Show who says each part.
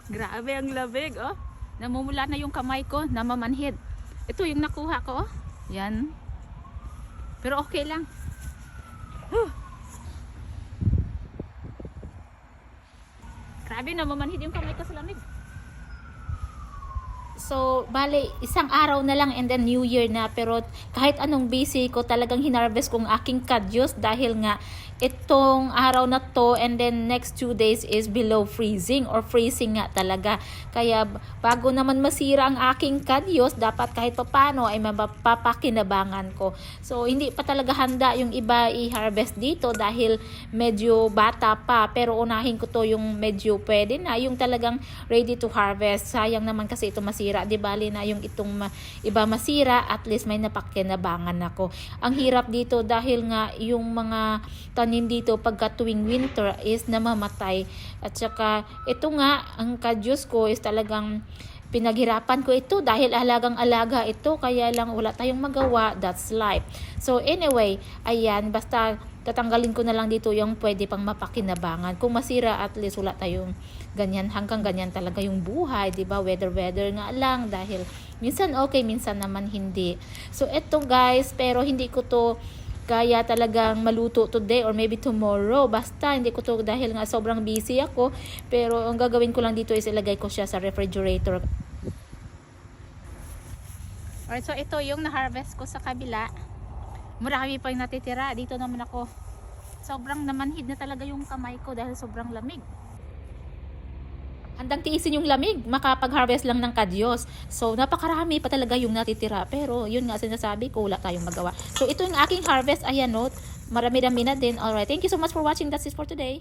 Speaker 1: Grabe ang lamig, oh. Namumula na yung kamay ko, namamanhid. Ito yung nakuha ko, oh. Yan. Pero okay lang. Huh. Grabe, namamanhid yung kamay ko sa lamig. So, bale, isang araw na lang and then New Year na. Pero kahit anong busy ko, talagang hinarvest kong aking kadyos dahil nga itong araw na to and then next 2 days is below freezing or freezing nga talaga. Kaya bago naman masira ang aking kadyos, dapat kahit papano ay mapapakinabangan ko. So, hindi pa talaga handa yung iba i-harvest dito dahil medyo bata pa. Pero unahin ko to yung medyo pwede na, yung talagang ready to harvest. Sayang naman kasi ito masira. Di bali na yung itong iba masira, at least may napakinabangan ako. Ang hirap dito dahil nga yung mga tanim dito pagka tuwing winter is namamatay. At saka ito nga, ang kadyos ko is talagang pinaghirapan ko ito dahil alagang-alaga ito, kaya lang wala tayong magawa, that's life. So anyway, ayan, basta tatanggalin ko na lang dito yung pwede pang mapakinabangan. Kung masira, at least wala tayong ganyan, hanggang ganyan talaga yung buhay, di ba? Weather nga lang, dahil minsan okay, minsan naman hindi. So eto guys, pero hindi ko to kaya talagang maluto today or maybe tomorrow. Basta hindi ko to dahil nga sobrang busy ako. Pero ang gagawin ko lang dito is ilagay ko siya sa refrigerator. Alright, so ito yung na-harvest ko sa kabila. Marami pa yung natitira. Dito naman ako. Sobrang namanhid na talaga yung kamay ko dahil sobrang lamig. Handang tiisin yung lamig, makapag-harvest lang ng kadyos. So, napakarami pa talaga yung natitira. Pero, yun nga sinasabi ko, wala tayong magawa. So, ito yung aking harvest. Ayan, no? Marami-rami na din. Alright, thank you so much for watching. That's it for today.